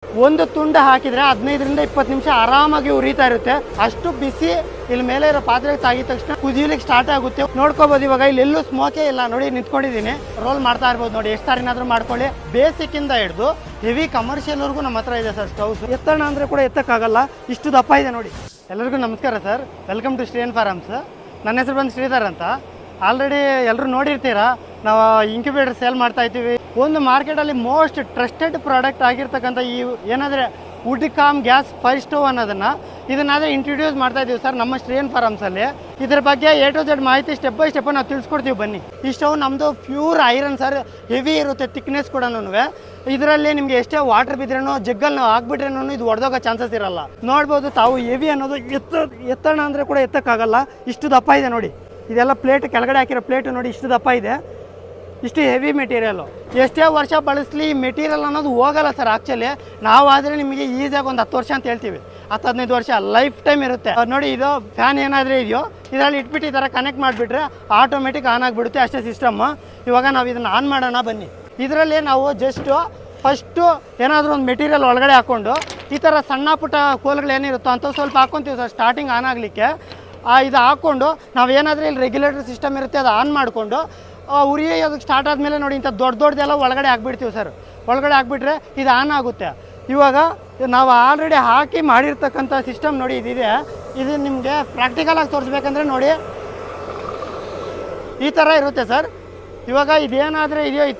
ಒಂದು ತುಂಡು ಹಾಕಿದರೆ 15ರಿಂದ 20 ನಿಮಿಷ ಆರಾಮಾಗಿ ಉರಿತಾ ಇರುತ್ತೆ. ಅಷ್ಟು ಬಿಸಿ ಇಲ್ಲಿ ಮೇಲೆ ಇರೋ ಪಾತ್ರೆಗೆ ತಾಗಿದ ತಕ್ಷಣ ಕುದಿಲಿಕ್ಕೆ ಸ್ಟಾರ್ಟ್ ಆಗುತ್ತೆ. ನೋಡ್ಕೋಬಹುದು. ಇವಾಗ ಇಲ್ಲಿ ಎಲ್ಲೂ ಸ್ಮೋಕೇ ಇಲ್ಲ ನೋಡಿ, ನಿಂತ್ಕೊಂಡಿದ್ದೀನಿ. ರೋಲ್ ಮಾಡ್ತಾ ಇರ್ಬೋದು ನೋಡಿ, ಎಷ್ಟು ಸಾರಿನಾದ್ರೂ ಮಾಡ್ಕೊಳ್ಳಿ. ಬೇಸಿಕ್ಕಿಂದ ಹಿಡಿದು ಹೆವಿ ಕಮರ್ಷಿಯಲ್ವರೆಗೂ ನಮ್ಮ ಹತ್ರ ಇದೆ ಸರ್ ಸ್ಟವ್ಸ್. ಎತ್ತೋಣ ಅಂದರೆ ಕೂಡ ಎತ್ತಕ್ಕಾಗಲ್ಲ, ಇಷ್ಟು ದಪ್ಪ ಇದೆ ನೋಡಿ. ಎಲ್ಲರಿಗೂ ನಮಸ್ಕಾರ sir, welcome to Shriyan forms. ನನ್ನ ಹೆಸರು ಬಂದು ಶ್ರೀಧರ್ ಅಂತ. ಆಲ್ರೆಡಿ ಎಲ್ಲರೂ ನೋಡಿರ್ತೀರಾ, ನಾವು ಇಂಕ್ಯುಬೇಟರ್ ಸೇಲ್ ಮಾಡ್ತಾ ಇದ್ದೀವಿ. ಒಂದು ಮಾರ್ಕೆಟಲ್ಲಿ ಮೋಸ್ಟ್ ಟ್ರಸ್ಟೆಡ್ ಪ್ರಾಡಕ್ಟ್ ಆಗಿರ್ತಕ್ಕಂಥ ಈ ಏನಾದರೆ ವುಡ್ಕಾಮ್ ಗ್ಯಾಸ್ ಫೈರ್ ಸ್ಟವ್ ಅನ್ನೋದನ್ನು ಇದನ್ನಾದರೆ ಇಂಟ್ರೊಡ್ಯೂಸ್ ಮಾಡ್ತಾ ಇದ್ದೀವಿ ಸರ್ ನಮ್ಮ ಶ್ರೀಯನ್ ಫಾರಮ್ಸಲ್ಲಿ. ಇದ್ರ ಬಗ್ಗೆ A to Z ಮಾಹಿತಿ ಸ್ಟೆಪ್ ಬೈ ಸ್ಟೆಪ್ ನಾವು ತಿಳಿಸ್ಕೊಡ್ತೀವಿ ಬನ್ನಿ. ಈ ಸ್ಟವ್ ನಮ್ಮದು ಪ್ಯೂರ್ ಐರನ್ ಸರ್, ಹೆವಿ ಇರುತ್ತೆ, ಥಿಕ್ನೆಸ್ ಕೂಡ. ಇದರಲ್ಲಿ ನಿಮಗೆ ಎಷ್ಟೇ ವಾಟರ್ ಬಿದ್ರೇನೋ ಜಗ್ಗಲ್ಲಿ ನಾವು ಹಾಕ್ಬಿಟ್ರೇನೋ ಇದು ಒಡೆದೋಗೋ ಚಾನ್ಸಸ್ ಇರಲ್ಲ. ನೋಡ್ಬೋದು ತಾವು, ಹೆವಿ ಅನ್ನೋದು ಎತ್ತೋಣ ಅಂದರೆ ಕೂಡ ಎತ್ತಕ್ಕಾಗಲ್ಲ, ಇಷ್ಟು ದಪ್ಪ ಇದೆ ನೋಡಿ. ಇದೆಲ್ಲ ಪ್ಲೇಟ್ ಕೆಳಗಡೆ ಹಾಕಿರೋ ಪ್ಲೇಟ್ ನೋಡಿ, ಇಷ್ಟು ದಪ್ಪ ಇದೆ, ಇಷ್ಟು ಹೆವಿ ಮೆಟೀರಿಯಲ್ಲು. ಎಷ್ಟೇ ವರ್ಷ ಬಳಸಲಿ ಈ ಮೆಟೀರಿಯಲ್ ಅನ್ನೋದು ಹೋಗಲ್ಲ ಸರ್. ಆ್ಯಕ್ಚುಲಿ ನಾವಾದರೆ ನಿಮಗೆ ಈಸಿಯಾಗಿ ಒಂದು 10 ವರ್ಷ ಅಂತ ಹೇಳ್ತೀವಿ, 10-15 ವರ್ಷ ಲೈಫ್ ಟೈಮ್ ಇರುತ್ತೆ ನೋಡಿ. ಇದು ಫ್ಯಾನ್ ಏನಾದರೂ ಇದೆಯೋ ಇದರಲ್ಲಿ ಇಟ್ಬಿಟ್ಟು ಈ ಥರ ಕನೆಕ್ಟ್ ಮಾಡಿಬಿಟ್ರೆ ಆಟೋಮೆಟಿಕ್ ಆನ್ ಆಗಿಬಿಡುತ್ತೆ, ಅಷ್ಟೇ ಸಿಸ್ಟಮ್ಮು. ಇವಾಗ ನಾವು ಇದನ್ನು ಆನ್ ಮಾಡೋಣ ಬನ್ನಿ. ಇದರಲ್ಲಿ ನಾವು ಜಸ್ಟು ಫಸ್ಟು ಏನಾದರೂ ಒಂದು ಮೆಟೀರಿಯಲ್ ಒಳಗಡೆ ಹಾಕ್ಕೊಂಡು ಈ ಥರ ಸಣ್ಣ ಪುಟ್ಟ ಕೋಲ್ಗಳು ಏನಿರುತ್ತೋ ಅಂಥವು ಸ್ವಲ್ಪ ಹಾಕ್ಕೊತೀವಿ ಸರ್ ಸ್ಟಾರ್ಟಿಂಗ್ ಆನ್ ಆಗಲಿಕ್ಕೆ. ಇದು ಹಾಕ್ಕೊಂಡು ನಾವೇನಾದರೂ ಇಲ್ಲಿ ರೆಗ್ಯುಲೇಟರ್ ಸಿಸ್ಟಮ್ ಇರುತ್ತೆ ಅದು ಆನ್ ಮಾಡಿಕೊಂಡು ಉರಿಯೋದಕ್ಕೆ ಸ್ಟಾರ್ಟ್ ಆದಮೇಲೆ ನೋಡಿ ಇಂಥ ದೊಡ್ಡದೆಲ್ಲ ಒಳಗಡೆ ಹಾಕ್ಬಿಡ್ತೀವಿ ಸರ್. ಒಳಗಡೆ ಹಾಕ್ಬಿಟ್ರೆ ಇದು ಆನ್ ಆಗುತ್ತೆ. ಇವಾಗ ನಾವು ಆಲ್ರೆಡಿ ಹಾಕಿ ಮಾಡಿರ್ತಕ್ಕಂಥ ಸಿಸ್ಟಮ್ ನೋಡಿ ಇದಿದೆ. ಇದು ನಿಮಗೆ ಪ್ರಾಕ್ಟಿಕಲಾಗಿ ತೋರಿಸ್ಬೇಕಂದ್ರೆ ನೋಡಿ ಈ ಥರ ಇರುತ್ತೆ ಸರ್. ಇವಾಗ ಇದೇನಾದರೆ ಇದೆಯೋ ಈ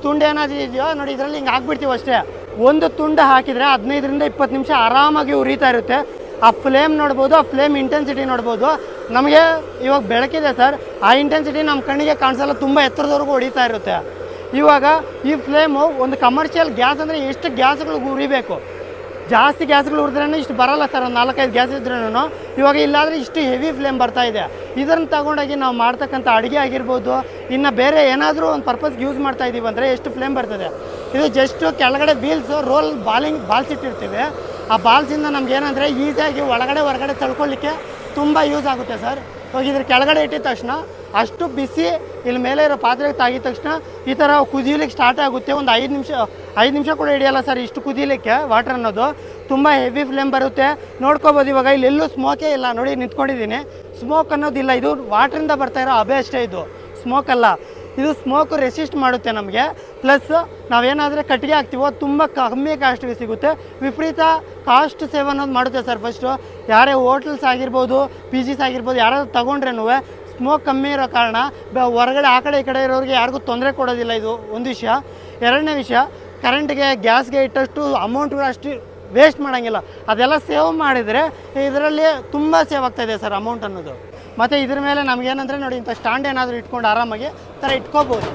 ತುಂಡು ಏನಾದರೂ ಇದೆಯೋ ನೋಡಿ, ಇದರಲ್ಲಿ ಹಿಂಗೆ ಹಾಕ್ಬಿಡ್ತೀವಿ ಅಷ್ಟೇ. ಒಂದು ತುಂಡು ಹಾಕಿದರೆ 15ರಿಂದ 20 ನಿಮಿಷ ಆರಾಮಾಗಿ ಉರಿತಾ ಇರುತ್ತೆ. ಆ ಫ್ಲೇಮ್ ನೋಡ್ಬೋದು, ಆ ಫ್ಲೇಮ್ ಇಂಟೆನ್ಸಿಟಿ ನೋಡ್ಬೋದು. ನಮಗೆ ಇವಾಗ ಬೆಳಕಿದೆ ಸರ್, ಆ ಇಂಟೆನ್ಸಿಟಿ ನಮ್ಮ ಕಣ್ಣಿಗೆ ಕಾಣಿಸಲ್ಲ, ತುಂಬ ಎತ್ತರದವರೆಗೂ ಹೊಡಿತಾ ಇರುತ್ತೆ. ಇವಾಗ ಈ ಫ್ಲೇಮು ಒಂದು ಕಮರ್ಷಿಯಲ್ ಗ್ಯಾಸ್ ಅಂದರೆ ಎಷ್ಟು ಗ್ಯಾಸ್ಗಳು ಉರಿಬೇಕು, ಜಾಸ್ತಿ ಗ್ಯಾಸ್ಗಳು ಉರಿದ್ರೂ ಇಷ್ಟು ಬರೋಲ್ಲ ಸರ್. ಒಂದು 4-5 ಗ್ಯಾಸ್ ಇದ್ರೂ ಇವಾಗ ಇಲ್ಲಾದರೆ ಇಷ್ಟು ಹೆವಿ ಫ್ಲೇಮ್ ಬರ್ತಾ ಇದೆ. ಇದನ್ನು ತಗೊಂಡೋಗಿ ನಾವು ಮಾಡ್ತಕ್ಕಂಥ ಅಡುಗೆ ಆಗಿರ್ಬೋದು, ಇನ್ನು ಬೇರೆ ಏನಾದರೂ ಒಂದು ಪರ್ಪಸ್ಗೆ ಯೂಸ್ ಮಾಡ್ತಾ ಇದ್ದೀವಿ ಅಂದರೆ ಎಷ್ಟು ಫ್ಲೇಮ್ ಬರ್ತದೆ. ಇದು ಜಸ್ಟು ಕೆಳಗಡೆ ಬೀಲ್ಸು ಬಾಲ್ಸ್ ಇಟ್ಟಿರ್ತೀವಿ. ಆ ಬಾಲ್ಸಿಂದ ನಮ್ಗೆ ಏನಂದರೆ ಈಸಿಯಾಗಿ ಒಳಗಡೆ ಹೊರಗಡೆ ತಳ್ಕೊಳ್ಳಿಕ್ಕೆ ತುಂಬ ಯೂಸ್ ಆಗುತ್ತೆ ಸರ್. ಇವಾಗ ಇದ್ರ ಕೆಳಗಡೆ ಇಟ್ಟಿದ ತಕ್ಷಣ ಅಷ್ಟು ಬಿಸಿ ಇಲ್ಲಿ ಮೇಲೆ ಇರೋ ಪಾತ್ರೆಗೆ ತಾಗಿದ ತಕ್ಷಣ ಈ ಥರ ಕುದಿಲಿಕ್ಕೆ ಸ್ಟಾರ್ಟ್ ಆಗುತ್ತೆ. ಒಂದು 5 ನಿಮಿಷ ಕೂಡ ಹಿಡಿಯಲ್ಲ ಸರ್ ಇಷ್ಟು ಕುದಿಲಿಕ್ಕೆ. ವಾಟರ್ ಅನ್ನೋದು ತುಂಬ ಹೆವಿ ಫ್ಲೇಮ್ ಬರುತ್ತೆ. ನೋಡ್ಕೋಬೋದು. ಇವಾಗ ಇಲ್ಲಿ ಎಲ್ಲೂ ಸ್ಮೋಕೇ ಇಲ್ಲ ನೋಡಿ, ನಿಂತ್ಕೊಂಡಿದ್ದೀನಿ. ಸ್ಮೋಕ್ ಅನ್ನೋದಿಲ್ಲ, ಇದು ವಾಟ್ರಿಂದ ಬರ್ತಾ ಇರೋ ಹಬೆ ಅಷ್ಟೇ, ಇದು ಸ್ಮೋಕ್ ಅಲ್ಲ. ಇದು ಸ್ಮೋಕ್ ರೆಸಿಸ್ಟ್ ಮಾಡುತ್ತೆ ನಮಗೆ. ಪ್ಲಸ್ ನಾವೇನಾದರೆ ಕಟ್ಟಿಗೆ ಹಾಕ್ತೀವೋ ತುಂಬ ಕಮ್ಮಿ ಕಾಸ್ಟ್ಗೆ ಸಿಗುತ್ತೆ. ವಿಪರೀತ ಕಾಸ್ಟ್ ಸೇವ್ ಅನ್ನೋದು ಮಾಡುತ್ತೆ ಸರ್. ಫಸ್ಟು ಯಾರೇ ಹೋಟೆಲ್ಸ್ ಆಗಿರ್ಬೋದು, PGs ಆಗಿರ್ಬೋದು, ಯಾರಾದರೂ ತೊಗೊಂಡ್ರೇನು ಸ್ಮೋಕ್ ಕಮ್ಮಿ ಇರೋ ಕಾರಣ ಹೊರಗಡೆ ಆ ಕಡೆ ಈ ಕಡೆ ಇರೋರಿಗೆ ಯಾರಿಗೂ ತೊಂದರೆ ಕೊಡೋದಿಲ್ಲ. ಇದು ಒಂದು ವಿಷಯ. ಎರಡನೇ ವಿಷಯ, ಕರೆಂಟ್ಗೆ ಗ್ಯಾಸ್ಗೆ ಇಟ್ಟಷ್ಟು ಅಮೌಂಟ್ಗಳು ಅಷ್ಟು ವೇಸ್ಟ್ ಮಾಡೋಂಗಿಲ್ಲ. ಅದೆಲ್ಲ ಸೇವ್ ಮಾಡಿದರೆ ಇದರಲ್ಲಿ ತುಂಬ ಸೇವ್ ಆಗ್ತಾಯಿದೆ ಸರ್ ಅಮೌಂಟ್ ಅನ್ನೋದು. ಮತ್ತು ಇದ್ರ ಮೇಲೆ ನಮಗೇನಂದರೆ ನೋಡಿ, ಇಂಥ ಸ್ಟ್ಯಾಂಡ್ ಏನಾದರೂ ಇಟ್ಕೊಂಡು ಆರಾಮಾಗಿ ಥರ ಇಟ್ಕೋಬೋದು.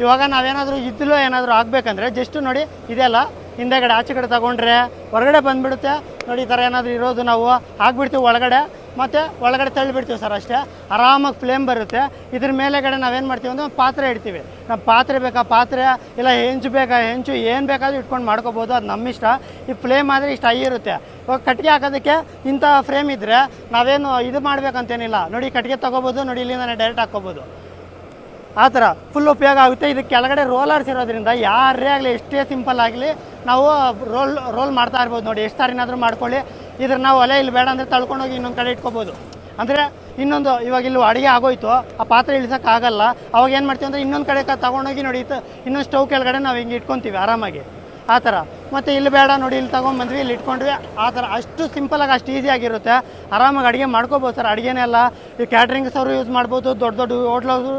ಇವಾಗ ನಾವೇನಾದರೂ ಇದ್ಲು ಏನಾದರೂ ಆಗಬೇಕಂದ್ರೆ ಜಸ್ಟು ನೋಡಿ ಇದೆಲ್ಲ ಹಿಂದೆಗಡೆ ಆಚೆ ಕಡೆ ತಗೊಂಡ್ರೆ ಹೊರಗಡೆ ಬಂದುಬಿಡುತ್ತೆ ನೋಡಿ. ಈ ಥರ ಏನಾದರೂ ಇರೋದು ನಾವು ಹಾಕ್ಬಿಡ್ತೀವಿ ಒಳಗಡೆ, ಮತ್ತು ಒಳಗಡೆ ತಳ್ಳಿಬಿಡ್ತೀವಿ ಸರ್, ಅಷ್ಟೇ. ಆರಾಮಾಗಿ ಫ್ಲೇಮ್ ಬರುತ್ತೆ. ಇದ್ರ ಮೇಲೆಗಡೆ ನಾವೇನು ಮಾಡ್ತೀವಿ ಅಂದರೆ ಒಂದು ಪಾತ್ರೆ ಇಡ್ತೀವಿ. ನಮ್ಮ ಪಾತ್ರೆ ಬೇಕಾ ಪಾತ್ರೆ, ಇಲ್ಲ ಹೆಂಚು ಬೇಕಾ ಹೆಂಚು, ಏನು ಬೇಕಾದರೂ ಇಟ್ಕೊಂಡು ಮಾಡ್ಕೋಬೋದು, ಅದು ನಮ್ಮ ಇಷ್ಟ. ಈ ಫ್ಲೇಮ್ ಆದರೆ ಇಷ್ಟು ಹೈ ಇರುತ್ತೆ. ಇವಾಗ ಕಟ್ಟಿಗೆ ಹಾಕೋದಕ್ಕೆ ಇಂಥ ಫ್ರೇಮ್ ಇದ್ದರೆ ನಾವೇನು ಇದು ಮಾಡಬೇಕಂತೇನಿಲ್ಲ ನೋಡಿ. ಕಟ್ಟಿಗೆ ತೊಗೋಬೋದು ನೋಡಿ, ಇಲ್ಲಿಂದ ಡೈರೆಕ್ಟ್ ಹಾಕ್ಕೋಬೋದು. ಆ ಥರ ಫುಲ್ ಉಪಯೋಗ ಆಗುತ್ತೆ. ಇದಕ್ಕೆ ಕೆಳಗಡೆ ರೋಲರ್ಸ್ ಇರೋದ್ರಿಂದ ಯಾರೇ ಆಗಲಿ, ಎಷ್ಟೇ ಸಿಂಪಲ್ ಆಗಲಿ ನಾವು ರೋಲ್ ಮಾಡ್ತಾ ಇರ್ಬೋದು ನೋಡಿ. ಎಷ್ಟು ಸಾರಿನಾದರೂ ಮಾಡ್ಕೊಳ್ಳಿ. ಇದ್ರ ನಾವು ಒಲೆ ಇಲ್ಲಿ ಬೇಡ ಅಂದರೆ ತಳ್ಕೊಂಡೋಗಿ ಇನ್ನೊಂದು ಕಡೆ ಇಟ್ಕೋಬೋದು. ಅಂದರೆ ಇನ್ನೊಂದು ಇವಾಗ ಇಲ್ಲಿ ಅಡುಗೆ ಆಗೋಯ್ತು, ಆ ಪಾತ್ರೆ ಇಳಿಸೋಕ್ಕಾಗಲ್ಲ, ಅವಾಗ ಏನು ಮಾಡ್ತೀವಿ ಅಂದರೆ ಇನ್ನೊಂದು ಕಡೆ ತೊಗೊಂಡೋಗಿ ನೋಡಿ ಇನ್ನೊಂದು ಸ್ಟವ್ ಕೆಳಗಡೆ ನಾವು ಹಿಂಗೆ ಇಟ್ಕೊತೀವಿ ಆರಾಮಾಗಿ, ಆ ಥರ. ಮತ್ತು ಇಲ್ಲಿ ಬೇಡ ನೋಡಿ, ಇಲ್ಲಿ ತೊಗೊಂಬಂದ್ವಿ, ಇಲ್ಲಿ ಇಟ್ಕೊಂಡ್ವಿ, ಆ ಥರ. ಅಷ್ಟು ಸಿಂಪಲಾಗಿ ಅಷ್ಟು ಈಸಿಯಾಗಿರುತ್ತೆ. ಆರಾಮಾಗಿ ಅಡುಗೆ ಮಾಡ್ಕೋಬೋದು ಸರ್. ಅಡುಗೆನೆಲ್ಲ ಈ ಕ್ಯಾಟ್ರಿಂಗ್ಸ್ ಅವರು ಯೂಸ್ ಮಾಡ್ಬೋದು, ದೊಡ್ಡ ದೊಡ್ಡ ಹೋಟ್ಲವರು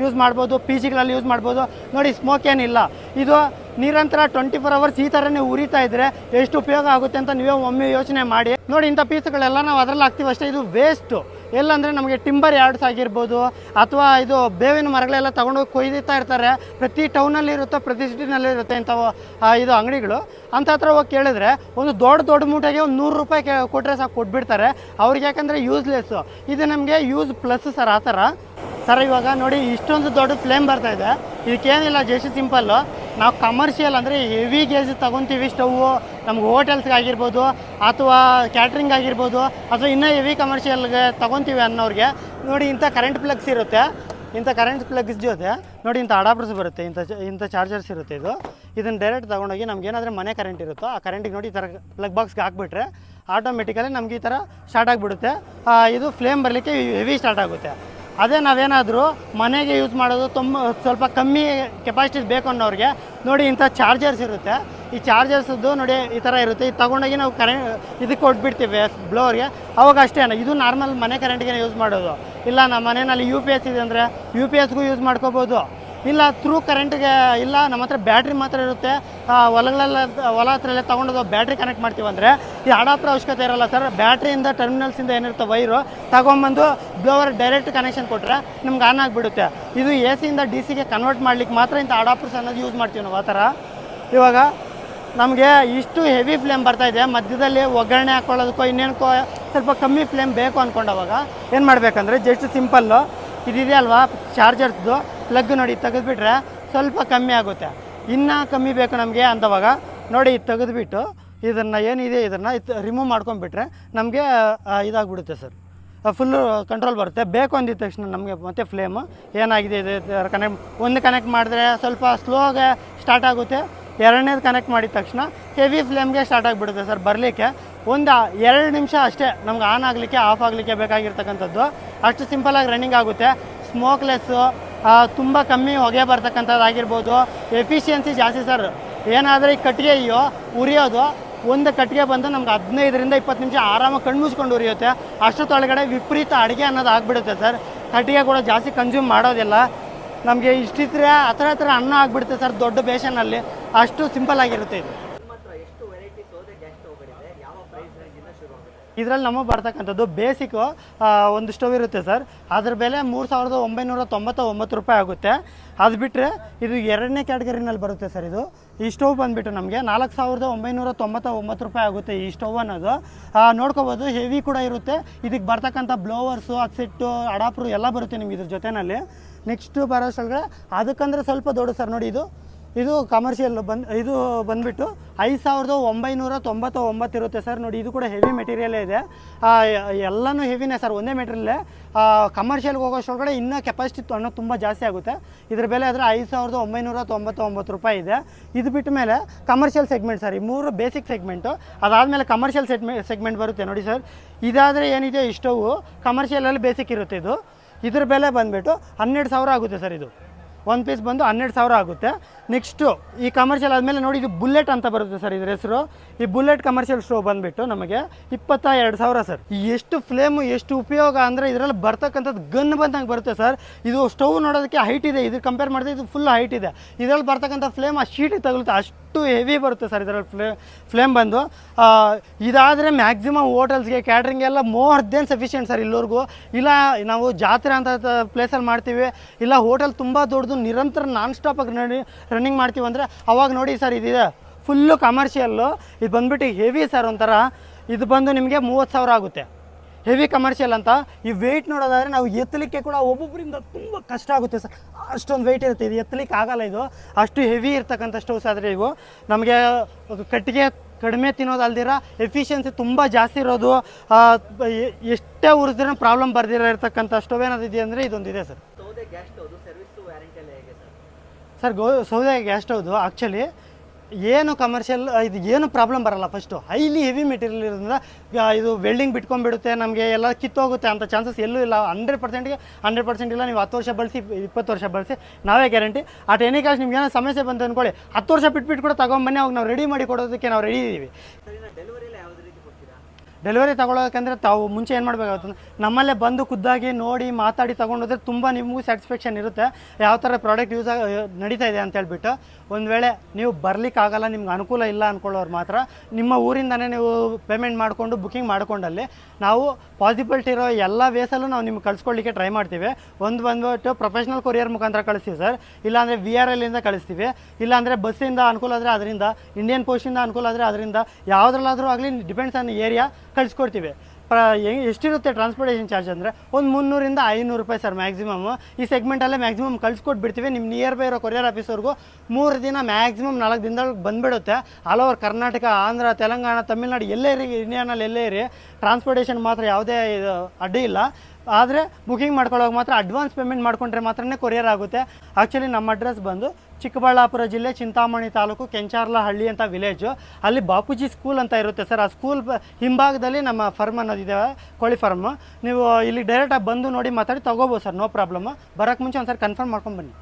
ಯೂಸ್ ಮಾಡ್ಬೋದು, PGಗಳಲ್ಲಿ ಯೂಸ್ ಮಾಡ್ಬೋದು ನೋಡಿ. ಸ್ಮೋಕ್ ಏನಿಲ್ಲ. ಇದು ನಿರಂತರ 24 ಅವರ್ಸ್ ಈ ಥರನೇ ಉರಿತಾ ಇದ್ದರೆ ಎಷ್ಟು ಉಪಯೋಗ ಆಗುತ್ತೆ ಅಂತ ನೀವೇ ಒಮ್ಮೆ ಯೋಚನೆ ಮಾಡಿ ನೋಡಿ. ಇಂಥ ಪೀಸ್ಗಳೆಲ್ಲ ನಾವು ಅದರಲ್ಲಿ ಹಾಕ್ತೀವಿ ಅಷ್ಟೇ. ಇದು ವೇಸ್ಟು. ಎಲ್ಲಂದರೆ ನಮಗೆ ಟಿಂಬರ್ ಯಾರ್ಡ್ಸ್ ಆಗಿರ್ಬೋದು, ಅಥವಾ ಇದು ಬೇವಿನ ಮರಗಳೆಲ್ಲ ತೊಗೊಂಡೋಗಿ ಕೊಯ್ದಿತಾ ಇರ್ತಾರೆ. ಪ್ರತಿ ಟೌನಲ್ಲಿ ಇರುತ್ತೆ, ಪ್ರತಿ ಸಿಟಿನಲ್ಲಿ ಇರುತ್ತೆ ಇಂಥವು ಇದು ಅಂಗಡಿಗಳು. ಅಂತ ಹತ್ರ ಹೋಗಿ ಕೇಳಿದ್ರೆ ಒಂದು ದೊಡ್ಡ ಮೂಟೆಗೆ ಒಂದು 100 ರೂಪಾಯಿ ಕೊಟ್ಟರೆ ಸಾಕು ಕೊಟ್ಬಿಡ್ತಾರೆ ಅವ್ರಿಗೆ. ಯಾಕಂದರೆ ಯೂಸ್ಲೆಸ್ಸು. ಇದು ನಮಗೆ ಯೂಸ್ ಪ್ಲಸ್ ಸರ್, ಆ ಥರ ಸರ್. ಇವಾಗ ನೋಡಿ ಇಷ್ಟೊಂದು ದೊಡ್ಡ ಫ್ಲೇಮ್ ಬರ್ತಾಯಿದೆ. ಇದಕ್ಕೇನಿಲ್ಲ, ಜಸ್ಟ್ ಸಿಂಪಲ್ಲು. ನಾವು ಕಮರ್ಷಿಯಲ್ ಅಂದರೆ ಹೆವಿ ಗೇಜ್ ತೊಗೊತೀವಿ ಸ್ಟವ್ವು, ನಮ್ಗೆ ಹೋಟೆಲ್ಸ್ಗೆ ಆಗಿರ್ಬೋದು, ಅಥವಾ ಕ್ಯಾಟ್ರಿಂಗ್ ಆಗಿರ್ಬೋದು, ಅಥವಾ ಇನ್ನೂ ಹೆವಿ ಕಮರ್ಷಿಯಲ್ಗೆ ತೊಗೊತೀವಿ ಅನ್ನೋರಿಗೆ ನೋಡಿ ಇಂಥ ಕರೆಂಟ್ ಪ್ಲಗ್ಸ್ ಇರುತ್ತೆ. ಇಂಥ ಕರೆಂಟ್ ಪ್ಲಗ್ಸ್ ಜೊತೆ ನೋಡಿ ಇಂಥ ಅಡಾಪ್ಟರ್ಸ್ ಬರುತ್ತೆ, ಇಂಥ ಚಾರ್ಜರ್ಸ್ ಇರುತ್ತೆ. ಇದನ್ನು ಡೈರೆಕ್ಟ್ ತೊಗೊಂಡೋಗಿ ನಮ್ಗೆ ಏನಾದರೂ ಮನೆ ಕರೆಂಟ್ ಇರುತ್ತೋ ಆ ಕರೆಂಟಿಗೆ ನೋಡಿ ಈ ಥರ ಪ್ಲಗ್ ಬಾಕ್ಸ್ಗೆ ಹಾಕ್ಬಿಟ್ರೆ ಆಟೋಮೆಟಿಕಲಿ ನಮ್ಗೆ ಈ ಥರ ಸ್ಟಾರ್ಟ್ ಆಗಿಬಿಡುತ್ತೆ. ಇದು ಫ್ಲೇಮ್ ಬರಲಿಕ್ಕೆ ಹೆವಿ ಸ್ಟಾರ್ಟ್ ಆಗುತ್ತೆ. ಅದೇ ನಾವೇನಾದರೂ ಮನೆಗೆ ಯೂಸ್ ಮಾಡೋದು ಸ್ವಲ್ಪ ಕಮ್ಮಿ ಕೆಪಾಸಿಟಿ ಬೇಕು ಅನ್ನೋರಿಗೆ ನೋಡಿ ಇಂಥ ಚಾರ್ಜರ್ಸ್ ಇರುತ್ತೆ. ಈ ಚಾರ್ಜರ್ಸದ್ದು ನೋಡಿ ಈ ಥರ ಇರುತ್ತೆ. ಇದು ತೊಗೊಂಡೋಗಿ ನಾವು ಇದಕ್ಕೆ ಕೊಟ್ಬಿಡ್ತೀವಿ ಬ್ಲೋರ್ಗೆ. ಅವಾಗ ಅಷ್ಟೇ, ಇದು ನಾರ್ಮಲ್ ಮನೆ ಕರೆಂಟ್ಗೆ ಯೂಸ್ ಮಾಡೋದು. ಇಲ್ಲ ನಮ್ಮ ಮನೆಯಲ್ಲಿ UPS ಇದೆ ಅಂದರೆ UPSಗೂ ಯೂಸ್ ಮಾಡ್ಕೋಬೋದು. ಇಲ್ಲ ಥ್ರೂ ಕರೆಂಟ್ಗೆ, ಇಲ್ಲ ನಮ್ಮ ಹತ್ರ ಬ್ಯಾಟ್ರಿ ಮಾತ್ರ ಇರುತ್ತೆ, ಹೊಲ ಹತ್ರ ಎಲ್ಲ ತೊಗೊಂಡೋದು ಬ್ಯಾಟ್ರಿ ಕನೆಕ್ಟ್ ಮಾಡ್ತೀವಿ ಅಂದರೆ ಈ ಅಡಾಪ್ಟರ್ ಅವಶ್ಯಕತೆ ಇರೋಲ್ಲ ಸರ್. ಬ್ಯಾಟ್ರಿಯಿಂದ ಟರ್ಮಿನಲ್ಸಿಂದ ಏನಿರುತ್ತೆ ವೈರು ತೊಗೊಂಬಂದು ಬ್ಲೋವರ್ ಡೈರೆಕ್ಟ್ ಕನೆಕ್ಷನ್ ಕೊಟ್ಟರೆ ನಮ್ಗೆ ಆನ್ ಆಗಿಬಿಡುತ್ತೆ. ಇದು AC ಯಿಂದ DC ಗೆ ಕನ್ವರ್ಟ್ ಮಾಡ್ಲಿಕ್ಕೆ ಮಾತ್ರ ಇಂಥ ಅಡಾಪ್ಟರ್ಸ್ ಅನ್ನೋದು ಯೂಸ್ ಮಾಡ್ತೀವಿ ನಾವು. ಆ ಥರ ಇವಾಗ ನಮಗೆ ಇಷ್ಟು ಹೆವಿ ಫ್ಲೇಮ್ ಬರ್ತಾಯಿದೆ, ಮಧ್ಯದಲ್ಲಿ ಒಗ್ಗರಣೆ ಹಾಕ್ಕೊಳ್ಳೋದಕ್ಕೋ ಇನ್ನೇನಕ್ಕೋ ಸ್ವಲ್ಪ ಕಮ್ಮಿ ಫ್ಲೇಮ್ ಬೇಕು ಅಂದ್ಕೊಂಡವಾಗ ಏನು ಮಾಡಬೇಕಂದ್ರೆ ಜಸ್ಟ್ ಸಿಂಪಲ್ಲು ಇದಿದೆ ಅಲ್ವಾ ಚಾರ್ಜರ್ಸ್ದು ಪ್ಲಗ್ ನೋಡಿ ತೆಗೆದುಬಿಟ್ರೆ ಸ್ವಲ್ಪ ಕಮ್ಮಿ ಆಗುತ್ತೆ. ಇನ್ನೂ ಕಮ್ಮಿ ಬೇಕು ನಮಗೆ ಅಂದವಾಗ ನೋಡಿ ಇದು ತೆಗೆದುಬಿಟ್ಟು ಇದನ್ನು ಏನಿದೆ ಇದನ್ನು ರಿಮೂವ್ ಮಾಡ್ಕೊಂಡ್ಬಿಟ್ರೆ ನಮಗೆ ಇದಾಗ್ಬಿಡುತ್ತೆ ಸರ್, ಫುಲ್ಲು ಕಂಟ್ರೋಲ್ ಬರುತ್ತೆ. ಬೇಕು ಅಂದಿದ ತಕ್ಷಣ ನಮಗೆ ಮತ್ತೆ ಫ್ಲೇಮು ಏನಾಗಿದೆ ಇದೆ ಕನೆಕ್ಟ್ ಮಾಡಿದ್ರೆ ಸ್ವಲ್ಪ ಸ್ಲೋಗೆ ಸ್ಟಾರ್ಟ್ ಆಗುತ್ತೆ. ಎರಡನೇದು ಕನೆಕ್ಟ್ ಮಾಡಿದ ತಕ್ಷಣ ಹೆವಿ ಫ್ಲೇಮ್ಗೆ ಸ್ಟಾರ್ಟ್ ಆಗಿಬಿಡುತ್ತೆ ಸರ್. ಬರಲಿಕ್ಕೆ ಒಂದು 2 ನಿಮಿಷ ಅಷ್ಟೇ ನಮ್ಗೆ ಆನ್ ಆಗಲಿಕ್ಕೆ ಆಫ್ ಆಗಲಿಕ್ಕೆ ಬೇಕಾಗಿರ್ತಕ್ಕಂಥದ್ದು. ಅಷ್ಟು ಸಿಂಪಲಾಗಿ ರನ್ನಿಂಗ್ ಆಗುತ್ತೆ. ಸ್ಮೋಕ್ಲೆಸ್ಸು, ತುಂಬ ಕಮ್ಮಿ ಹೊಗೆ ಬರ್ತಕ್ಕಂಥದ್ದಾಗಿರ್ಬೋದು. ಎಫಿಷಿಯನ್ಸಿ ಜಾಸ್ತಿ ಸರ್. ಏನಾದರೆ ಈ ಕಟ್ಟಿಗೆ ಉರಿಯೋದು ಒಂದು ಕಟ್ಟಿಗೆ ಬಂದು ನಮ್ಗೆ 15ರಿಂದ 20 ನಿಮಿಷ ಆರಾಮಾಗಿ ಕಣ್ಣು ಮುಚ್ಕೊಂಡು ಉರಿಯುತ್ತೆ. ಅಷ್ಟೊತ್ತೊಳಗಡೆ ವಿಪರೀತ ಅಡುಗೆ ಅನ್ನೋದು ಆಗಿಬಿಡುತ್ತೆ ಸರ್. ಕಟ್ಟಿಗೆ ಕೂಡ ಜಾಸ್ತಿ ಕನ್ಸ್ಯೂಮ್ ಮಾಡೋದಿಲ್ಲ. ನಮಗೆ ಇಷ್ಟಿದ್ರೆ ಆ ಥರ ಅನ್ನ ಆಗಿಬಿಡುತ್ತೆ ಸರ್ ದೊಡ್ಡ ಬೇಷನಲ್ಲಿ. ಅಷ್ಟು ಸಿಂಪಲ್ ಆಗಿರುತ್ತೆ ಇದು. ಇದರಲ್ಲಿ ನಮಗೆ ಬರ್ತಕ್ಕಂಥದ್ದು ಬೇಸಿಕ್ಕು ಒಂದು ಸ್ಟವ್ ಇರುತ್ತೆ ಸರ್. ಅದ್ರ ಬೆಲೆ 3,999 ರೂಪಾಯಿ ಆಗುತ್ತೆ. ಅದು ಬಿಟ್ಟರೆ ಇದು 2ನೇ ಕ್ಯಾಟಗರಿನಲ್ಲಿ ಬರುತ್ತೆ ಸರ್. ಈ ಸ್ಟವ್ ಬಂದುಬಿಟ್ಟು ನಮಗೆ 4,999 ರೂಪಾಯಿ ಆಗುತ್ತೆ ಈ ಸ್ಟವ್ ಅನ್ನೋದು. ನೋಡ್ಕೋಬೋದು, ಹೆವಿ ಕೂಡ ಇರುತ್ತೆ. ಇದಕ್ಕೆ ಬರ್ತಕ್ಕಂಥ ಬ್ಲೋವರ್ಸು, ಸೆಟ್ಟು, ಅಡಾಪ್ಟರು ಎಲ್ಲ ಬರುತ್ತೆ ನಿಮ್ಗೆ ಇದ್ರ ಜೊತೆಯಲ್ಲಿ. ನೆಕ್ಸ್ಟು ಬರೋಷ್ಟೊಳಗಡೆ ಅದಕ್ಕಂದರೆ ಸ್ವಲ್ಪ ದೊಡ್ಡ ಸರ್ ನೋಡಿ ಇದು ಕಮರ್ಷಿಯಲ್ ಇದು ಬಂದುಬಿಟ್ಟು 5,999 ಇರುತ್ತೆ ಸರ್. ನೋಡಿ ಇದು ಕೂಡ ಹೆವಿ ಮೆಟೀರಿಯಲೇ ಇದೆ. ಎಲ್ಲನೂ ಹೆವಿನೇ ಸರ್, ಒಂದೇ ಮೆಟೀರಿಯಲ್ಲೇ. ಕಮರ್ಷಿಯಲ್ಗೆ ಹೋಗೋಷ್ಟೊಳಗಡೆ ಇನ್ನೂ ಕೆಪಾಸಿಟಿ ಅನ್ನೋದು ತುಂಬ ಜಾಸ್ತಿ ಆಗುತ್ತೆ. ಇದ್ರ ಬೆಲೆ ಆದರೆ 5,999 ರೂಪಾಯಿ ಇದೆ. ಇದು ಬಿಟ್ಟ ಮೇಲೆ ಕಮರ್ಷಿಯಲ್ ಸೆಗ್ಮೆಂಟ್ ಸರ್. ಈ 3 ಬೇಸಿಕ್ ಸೆಗ್ಮೆಂಟು. ಅದಾದಮೇಲೆ ಕಮರ್ಷಿಯಲ್ ಸೆಗ್ಮೆಂಟ್ ಬರುತ್ತೆ ನೋಡಿ ಸರ್. ಇದಾದರೆ ಏನಿದೆ ಇಷ್ಟವು ಕಮರ್ಷಿಯಲಲ್ಲಿ ಬೇಸಿಕ್ ಇರುತ್ತೆ. ಇದ್ರ ಬೆಲೆ ಬಂದುಬಿಟ್ಟು 12,000 ಆಗುತ್ತೆ ಸರ್. ಇದು ಒಂದು ಪೀಸ್ ಬಂದು 12,000 ಆಗುತ್ತೆ. ನೆಕ್ಸ್ಟು ಈ ಕಮರ್ಷಿಯಲ್ ಆದಮೇಲೆ ನೋಡಿ ಇದು ಬುಲೆಟ್ ಅಂತ ಬರುತ್ತೆ ಸರ್ ಇದ್ರ ಹೆಸರು. ಈ ಬುಲೆಟ್ ಕಮರ್ಷಿಯಲ್ ಸ್ಟವ್ ಬಂದುಬಿಟ್ಟು ನಮಗೆ 22,000 ಸರ್. ಎಷ್ಟು ಫ್ಲೇಮು ಎಷ್ಟು ಉಪಯೋಗ ಅಂದರೆ ಇದರಲ್ಲಿ ಬರ್ತಕ್ಕಂಥದ್ದು ಗನ್ ಬಂದಂಗೆ ಬರುತ್ತೆ ಸರ್. ಇದು ಸ್ಟವ್ ನೋಡೋದಕ್ಕೆ ಹೈಟ್ ಇದೆ, ಇದು ಕಂಪೇರ್ ಮಾಡಿದ್ರೆ ಇದು ಫುಲ್ ಹೈಟ್ ಇದೆ. ಇದರಲ್ಲಿ ಬರ್ತಕ್ಕಂಥ ಫ್ಲೇಮ್ ಆ ಶೀಟಿಗೆ ತಗುಲುತ್ತೆ, ಅಷ್ಟು ಹೆವಿ ಬರುತ್ತೆ ಸರ್ ಇದರಲ್ಲಿ ಫ್ಲೇಮ್ ಬಂದು. ಇದಾದರೆ ಮ್ಯಾಕ್ಸಿಮಮ್ ಹೋಟೆಲ್ಸ್ಗೆ ಕ್ಯಾಟ್ರಿಂಗೆಲ್ಲ ಮೋರ್ ದೆನ್ ಸಫಿಷಿಯೆಂಟ್ ಸರ್. ಇಲ್ಲವರೆಗೂ ಇಲ್ಲ ನಾವು ಜಾತ್ರೆ ಅಂತ ಪ್ಲೇಸಲ್ಲಿ ಮಾಡ್ತೀವಿ, ಇಲ್ಲ ಹೋಟೆಲ್ ತುಂಬ ದೊಡ್ಡದು ನಿರಂತರ ನಾನ್ ಸ್ಟಾಪಾಗಿ ರನ್ನಿಂಗ್ ಮಾಡ್ತೀವಿ ಅಂದರೆ ಅವಾಗ ನೋಡಿ ಸರ್ ಇದಿದೆ ಫುಲ್ಲು ಕಮರ್ಷಿಯಲ್ಲು. ಇದು ಬಂದುಬಿಟ್ಟು ಹೆವಿ ಸರ್ ಒಂಥರ. ಇದು ಬಂದು ನಿಮಗೆ 30,000 ಆಗುತ್ತೆ. ಹೆವಿ ಕಮರ್ಷಿಯಲ್ ಅಂತ. ಈ ವೆಯ್ಟ್ ನೋಡೋದಾದರೆ ನಾವು ಎತ್ತಲಿಕ್ಕೆ ಕೂಡ ಒಬ್ಬೊಬ್ಬರಿಂದ ತುಂಬ ಕಷ್ಟ ಆಗುತ್ತೆ ಸರ್. ಅಷ್ಟೊಂದು ವೆಯ್ಟ್ ಇರುತ್ತೆ, ಇದು ಎತ್ತಲಿಕ್ಕೆ ಆಗಲ್ಲ. ಇದು ಅಷ್ಟು ಹೆವಿ ಇರ್ತಕ್ಕಂಥ ಸ್ಟವ್ಸ್ ಆದರೆ ಇವು ನಮಗೆ ಕಟ್ಟಿಗೆ ಕಡಿಮೆ ತಿನ್ನೋದಲ್ದಿರ ಎಫಿಷಿಯನ್ಸಿ ತುಂಬ ಜಾಸ್ತಿ ಇರೋದು, ಎಷ್ಟೇ ಉರಿದ್ರೆ ಪ್ರಾಬ್ಲಮ್ ಬರ್ದಿರೋ ಸ್ಟವ್ ಏನಾದಿದೆ ಅಂದರೆ ಇದೊಂದಿದೆ ಸರ್. ಸರ್ ಸೌದೆ ಗ್ಯಾಸ್ ಸ್ಟವ್ದು ಆ್ಯಕ್ಚುಲಿ ಏನು ಕಮರ್ಷಿಯಲ್ ಇದು ಏನು ಪ್ರಾಬ್ಲಮ್ ಬರೋಲ್ಲ. ಫಸ್ಟು ಹೈಲಿ ಹೆವಿ ಮೆಟೀರಿಯಲ್ ಇರೋದ್ರಿಂದ ಇದು ವೆಲ್ಡಿಂಗ್ ಬಿಟ್ಕೊಂಡ್ಬಿಡುತ್ತೆ, ನಮಗೆ ಎಲ್ಲ ಕಿತ್ತೋಗುತ್ತೆ ಅಂತ ಚಾನ್ಸಸ್ ಎಲ್ಲೂ ಇಲ್ಲ. 100% ಇಲ್ಲ. ನೀವು 10 ವರ್ಷ ಬಳಸಿ 20 ವರ್ಷ ಬಳಸಿ ನಾವೇ ಗ್ಯಾರಂಟಿ. ಅಟ್ ಎನಿ ಕಾಸ್ಟ್ ನಿಮ್ಗೆ ಏನೋ ಸಮಸ್ಯೆ ಬಂತು ಅಂದ್ಕೊಳ್ಳಿ, 10 ವರ್ಷ ಬಿಟ್ಬಿಟ್ಟು ಕೂಡ ತೊಗೊಂಬನ್ನಿ, ಅವಾಗ ನಾವು ರೆಡಿ ಮಾಡಿ ಕೊಡೋದಕ್ಕೆ ನಾವು ರೆಡಿ ಇದ್ದೀವಿ. ಡೆಲಿವರಿ ತೊಗೊಳೋದಕ್ಕಂದರೆ ತಾವು ಮುಂಚೆ ಏನು ಮಾಡಬೇಕಾಗುತ್ತೆ, ನಮ್ಮಲ್ಲೇ ಬಂದು ಖುದ್ದಾಗಿ ನೋಡಿ ಮಾತಾಡಿ ತೊಗೊಂಡೋದ್ರೆ ತುಂಬ ನಿಮಗೂ ಸ್ಯಾಟಿಸ್ಫ್ಯಾಕ್ಷನ್ ಇರುತ್ತೆ ಯಾವ ಥರ ಪ್ರಾಡಕ್ಟ್ ನಡೀತಾ ಇದೆ ಅಂತೇಳ್ಬಿಟ್ಟು. ಒಂದು ವೇಳೆ ನೀವು ಬರಲಿಕ್ಕಾಗಲ್ಲ, ನಿಮ್ಗೆ ಅನುಕೂಲ ಇಲ್ಲ ಅಂದ್ಕೊಳ್ಳೋರು ಮಾತ್ರ ನಿಮ್ಮ ಊರಿಂದನೇ ನೀವು ಪೇಮೆಂಟ್ ಮಾಡಿಕೊಂಡು ಬುಕ್ಕಿಂಗ್ ಮಾಡ್ಕೊಂಡಲ್ಲಿ ನಾವು ಪಾಸಿಬಿಲಿಟಿ ಇರೋ ಎಲ್ಲ ವೇಸಲ್ಲೂ ನಾವು ನಿಮ್ಗೆ ಕಳಿಸ್ಕೊಳ್ಳಿಕ್ಕೆ ಟ್ರೈ ಮಾಡ್ತೀವಿ. ಬಂದುಬಿಟ್ಟು ಪ್ರೊಫೆಷ್ನಲ್ ಕೊರಿಯರ್ ಮುಖಾಂತರ ಕಳಿಸ್ತೀವಿ ಸರ್, ಇಲ್ಲಾಂದರೆ VRLಯಿಂದ ಕಳಿಸ್ತೀವಿ, ಇಲ್ಲಾಂದರೆ ಬಸ್ಸಿಂದ ಅನುಕೂಲ ಆದರೆ ಅದರಿಂದ, ಇಂಡಿಯನ್ ಪೋಸ್ಟಿಂದ ಅನುಕೂಲ ಆದರೆ ಅದರಿಂದ, ಯಾವುದ್ರಲ್ಲಾದರೂ ಆಗಲಿ ಡಿಪೆಂಡ್ಸ್ ಆನ್ ಏರಿಯಾ ಕಳಿಸ್ಕೊಡ್ತೀವಿ. ಎಷ್ಟಿರುತ್ತೆ ಟ್ರಾನ್ಸ್ಪೋರ್ಟೇಷನ್ ಚಾರ್ಜ್ ಅಂದರೆ ಒಂದು 300 - 500 ರೂಪಾಯಿ ಸರ್ ಮ್ಯಾಕ್ಸಿಮಮ್. ಈ ಸೆಗ್ಮೆಂಟಲ್ಲೇ ಮ್ಯಾಕ್ಸಿಮಮ್ ಕಳ್ಸಿಕೊಟ್ಬಿಡ್ತೀವಿ. ನಿಮ್ಮ ನಿಯರ್ ಬೈ ಇರೋ ಕೊರಿಯರ್ ಆಫೀಸ್ವರೆಗೂ 3 ದಿನ ಮ್ಯಾಕ್ಸಿಮಮ್ 4 ದಿನದಲ್ಲಿ ಬಂದುಬಿಡುತ್ತೆ. ಆಲ್ ಓವರ್ ಕರ್ನಾಟಕ, ಆಂಧ್ರ, ತೆಲಂಗಾಣ, ತಮಿಳ್ನಾಡು ಎಲ್ಲೇ ಇರಿ, ಇಂಡಿಯಾನಲ್ಲಿ ಎಲ್ಲೇ ಇರಿ, ಟ್ರಾನ್ಸ್ಪೋರ್ಟೇಷನ್ ಮಾತ್ರ ಯಾವುದೇ ಅಡ್ಡಿ ಇಲ್ಲ. ಆದರೆ ಬುಕಿಂಗ್ ಮಾಡ್ಕೊಳ್ಳೋಕೆ ಮಾತ್ರ ಅಡ್ವಾನ್ಸ್ ಪೇಮೆಂಟ್ ಮಾಡ್ಕೊಂಡ್ರೆ ಮಾತ್ರನೇ ಕೊರಿಯರ್ ಆಗುತ್ತೆ. ಆ್ಯಕ್ಚುಲಿ ನಮ್ಮ ಅಡ್ರೆಸ್ ಬಂದು ಚಿಕ್ಕಬಳ್ಳಾಪುರ ಜಿಲ್ಲೆ ಚಿಂತಾಮಣಿ ತಾಲೂಕು ಕೆಂಚಾರ್ಲಹಳ್ಳಿ ಅಂತ ವಿಲೇಜು. ಅಲ್ಲಿ ಬಾಪೂಜಿ ಸ್ಕೂಲ್ ಅಂತ ಇರುತ್ತೆ ಸರ್. ಆ ಸ್ಕೂಲ್ ಹಿಂಭಾಗದಲ್ಲಿ ನಮ್ಮ ಫರ್ಮ್ ಅನ್ನೋದಿದೆ, ಕೋಳಿ ಫರ್ಮ್. ನೀವು ಇಲ್ಲಿ ಡೈರೆಕ್ಟಾಗಿ ಬಂದು ನೋಡಿ ಮಾತಾಡಿ ತೊಗೋಬೋದು ಸರ್, ನೋ ಪ್ರಾಬ್ಲಮ್. ಬರೋಕ್ಕೆ ಮುಂಚೆ ಒಂದು ಸರಿ ಕನ್ಫರ್ಮ್ ಮಾಡ್ಕೊಂಡು ಬನ್ನಿ.